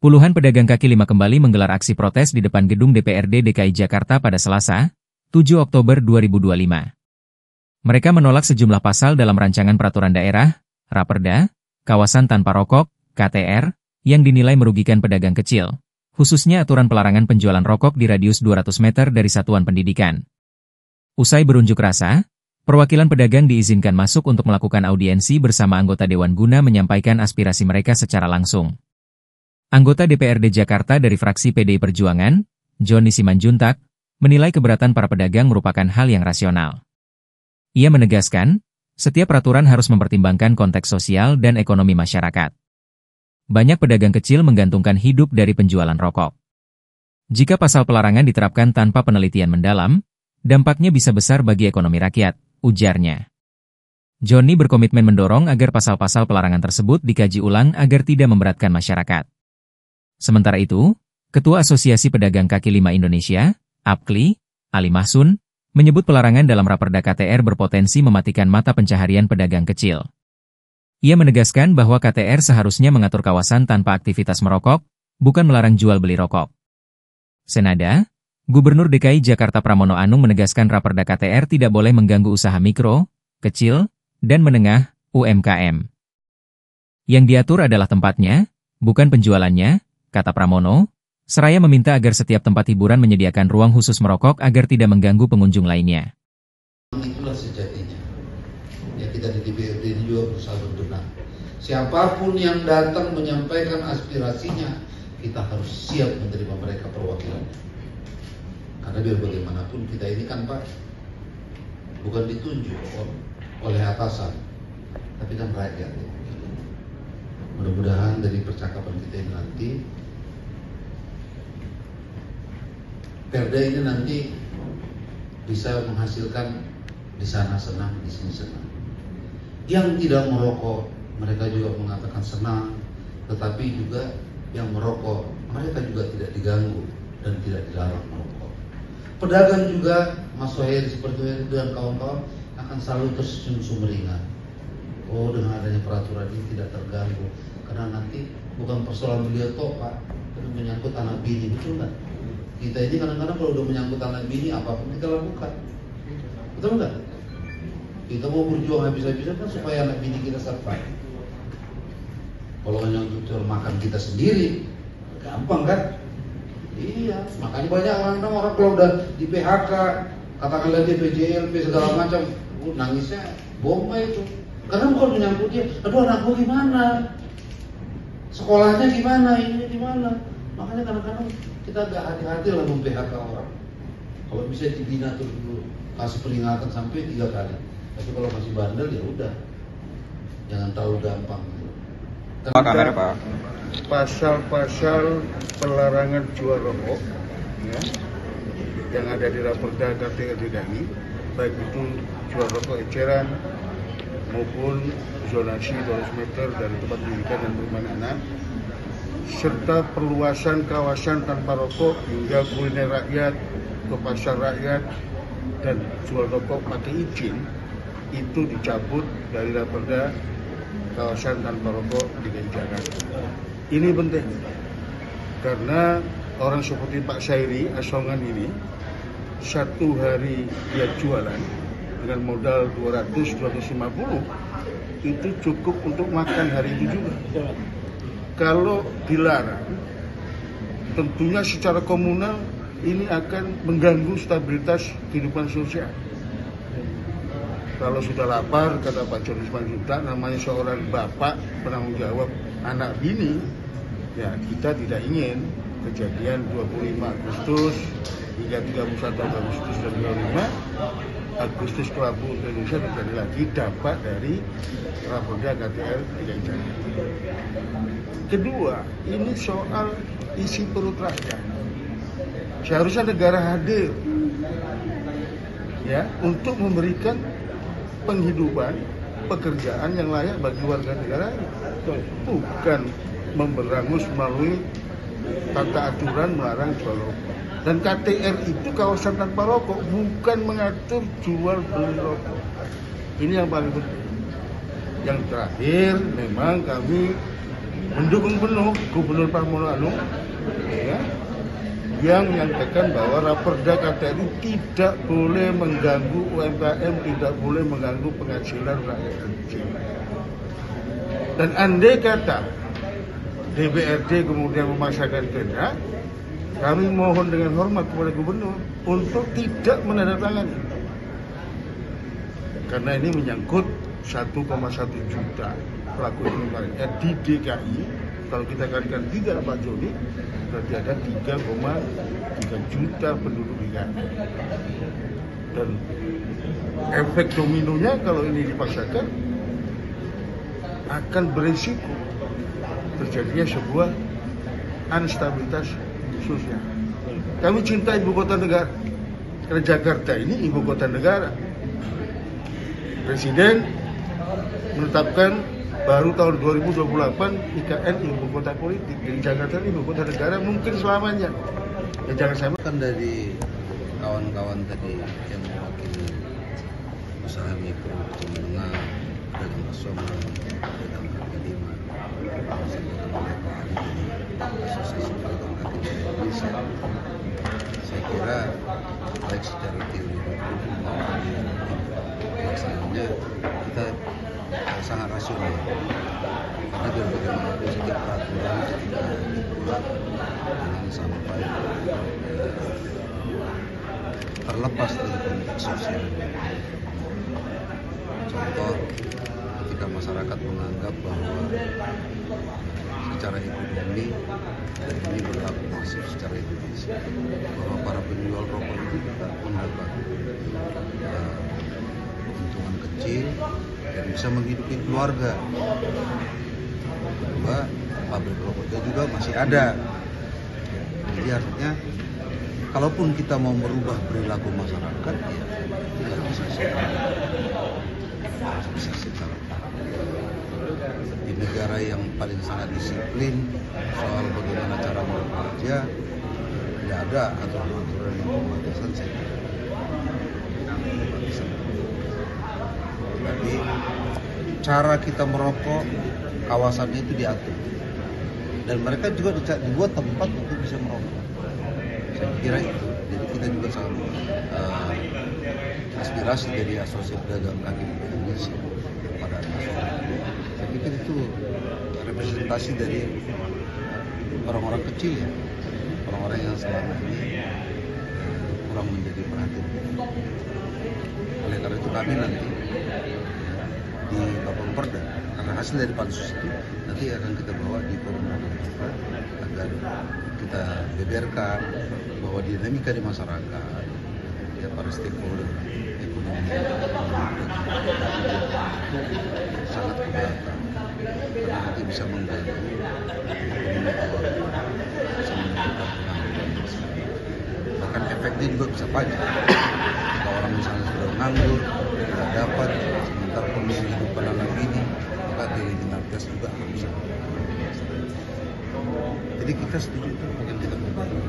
Puluhan pedagang kaki lima kembali menggelar aksi protes di depan gedung DPRD DKI Jakarta pada Selasa, 7 Oktober 2025. Mereka menolak sejumlah pasal dalam rancangan peraturan daerah, Raperda, kawasan tanpa rokok, KTR, yang dinilai merugikan pedagang kecil, khususnya aturan pelarangan penjualan rokok di radius 200 meter dari satuan pendidikan. Usai berunjuk rasa, perwakilan pedagang diizinkan masuk untuk melakukan audiensi bersama anggota Dewan Guna menyampaikan aspirasi mereka secara langsung. Anggota DPRD Jakarta dari fraksi PDI Perjuangan, Joni Simanjuntak, menilai keberatan para pedagang merupakan hal yang rasional. Ia menegaskan, setiap peraturan harus mempertimbangkan konteks sosial dan ekonomi masyarakat. Banyak pedagang kecil menggantungkan hidup dari penjualan rokok. Jika pasal pelarangan diterapkan tanpa penelitian mendalam, dampaknya bisa besar bagi ekonomi rakyat, ujarnya. Joni berkomitmen mendorong agar pasal-pasal pelarangan tersebut dikaji ulang agar tidak memberatkan masyarakat. Sementara itu, Ketua Asosiasi Pedagang Kaki Lima Indonesia, APKLI, Ali Mahsun, menyebut pelarangan dalam Raperda KTR berpotensi mematikan mata pencaharian pedagang kecil. Ia menegaskan bahwa KTR seharusnya mengatur kawasan tanpa aktivitas merokok, bukan melarang jual beli rokok. Senada, Gubernur DKI Jakarta Pramono Anung menegaskan Raperda KTR tidak boleh mengganggu usaha mikro, kecil, dan menengah, UMKM. Yang diatur adalah tempatnya, bukan penjualannya, kata Pramono, seraya meminta agar setiap tempat hiburan menyediakan ruang khusus merokok agar tidak mengganggu pengunjung lainnya. Itulah sejatinya. Ya, kita di DPRD ini juga berusaha berbenah. Siapapun yang datang menyampaikan aspirasinya, kita harus siap menerima mereka perwakilannya. Karena biar bagaimanapun kita ini kan Pak, bukan ditunjuk oleh atasan, tapi kan rakyat. Mudah-mudahan dari percakapan kita ini nanti, Perda ini nanti bisa menghasilkan di sana senang, di sini senang. Yang tidak merokok, mereka juga mengatakan senang, tetapi juga yang merokok, mereka juga tidak diganggu dan tidak dilarang merokok. Pedagang juga, Mas Sohair seperti itu dan kawan-kawan akan selalu tersenyum sumringah. Oh, dengan adanya peraturan ini tidak terganggu, karena nanti bukan persoalan beliau toh Pak, tapi menyangkut anak bini, betul nggak? Kita ini kadang-kadang kalau udah menyangkut anak bini, apapun kita lakukan, betul nggak? Kita mau berjuang habis-habisan kan supaya anak bini kita survive. Kalau hanya untuk makan kita sendiri, gampang kan? Iya, makanya banyak orang kalau udah di PHK, katakanlah dia PJLP segala macam, nangisnya bomba itu. Karena bukan menyangkut dia, aduh anakku gimana? Sekolahnya gimana? Ini gimana? Makanya kadang-kadang kita agak hati-hati lah mem-PHK orang. Kalau bisa dibina tuh dulu, kasih peringatan sampai 3 kali. Tapi kalau masih bandel ya udah, jangan terlalu gampang. Pak kamera Pak. Pasal-pasal pelarangan jual rokok, ya, yang ada di Raperda KTR DKI, baik itu jual rokok eceran maupun zonasi 200 meter dari tempat pendidikan dan perumahan anak, serta perluasan kawasan tanpa rokok hingga kuliner rakyat ke pasar rakyat dan jual rokok pakai izin, itu dicabut dari Raperda kawasan tanpa rokok di DKI Jakarta. Ini penting karena orang seperti Pak Sairi Asongan ini satu hari dia jualan dengan modal 200-250 itu cukup untuk makan hari itu juga. Kalau dilarang, tentunya secara komunal ini akan mengganggu stabilitas kehidupan sosial. Kalau sudah lapar, kata Pak Joni Simanjuntak, namanya seorang bapak penanggung jawab anak bini, ya kita tidak ingin kejadian 25 Agustus hingga 31 Agustus 2025, Agustus Kelabu Indonesia terjadi lagi dapat dari Raperda KTR DKI Jakarta. Kedua, ini soal isi perut rakyat. Seharusnya negara hadir ya untuk memberikan penghidupan, pekerjaan yang layak bagi warga negara, bukan memberangus melalui tata aturan melarang jual rokok. Dan KTR itu kawasan tanpa rokok, bukan mengatur jual beli rokok. Ini yang paling penting. Yang terakhir, memang kami mendukung penuh Gubernur Pramono Anung ya, yang menyampaikan bahwa Raperda KTRI tidak boleh mengganggu UMKM, tidak boleh mengganggu penghasilan rakyat kecil. Dan andai kata DPRD kemudian memaksakan kehendak, kami mohon dengan hormat kepada Gubernur untuk tidak menandatangani. Karena ini menyangkut 1,1 juta pelaku ekonomi di DKI. Kalau kita kalikan 3 Pak Joni, berarti ada 3,3 juta penduduk DKI. Dan efek dominonya kalau ini dipaksakan akan berisiko terjadinya sebuah instabilitas sosial. Kami cinta ibu kota negara, karena Jakarta ini ibu kota negara. Presiden menetapkan baru tahun 2028 IKN ibu kota politik. Jadi Jakarta ini ibu kota negara mungkin selamanya. Ya jangan sampai. Kan dari kawan-kawan tadi yang mewakili usaha mikro, menengah, pedagang nasional, pedagang kaki lima, asosiasi pedagang kaki lima Indonesia. Saya kira baik secara teori maupun pelaksanaannya kita sangat rasional, karena biar bagaimanapun setiap peraturan ketika dibuat dengan sampai terlepas dari konteks sosial. Contoh, ketika masyarakat menganggap bahwa secara ekonomi, dan ini berlaku masif secara Indonesia, bahwa para penjual rokok itu juga mendapat keuntungan kecil dan bisa menghidupi keluarga. Kedua, pabrik rokoknya juga masih ada. Jadi artinya, kalaupun kita mau merubah perilaku masyarakat, ya kita bisa secara di negara yang paling sangat disiplin soal bagaimana cara bekerja, tidak ada aturan-aturan yang pembatasan. Jadi cara kita merokok, kawasannya itu diatur, dan mereka juga dibuat tempat untuk bisa merokok. Saya kira itu. Jadi kita juga sangat aspirasi dari Asosiasi Pedagang Kaki Lima Indonesia pada nasional. Saya pikir itu representasi dari orang-orang kecil ya, orang-orang yang selama ini kurang menjadi perhatian. Oleh karena itu kami nanti di Bapemperda, karena hasil dari pansus itu nanti akan kita bawa di forum agar kita beberkan bahwa dinamika di masyarakat, ya para stakeholder ekonomi sangat keberatan, karena nanti bisa mengganggu ekonomi keluarga, bisa menimbulkan pengangguran, bahkan efeknya juga bisa pajak. Kalau orang misalnya sudah nganggur, tidak dapat, sementara kondisi hidup anak ini, maka kriminalitas juga akan bisa. Jadi kita setuju itu yang kita membangun.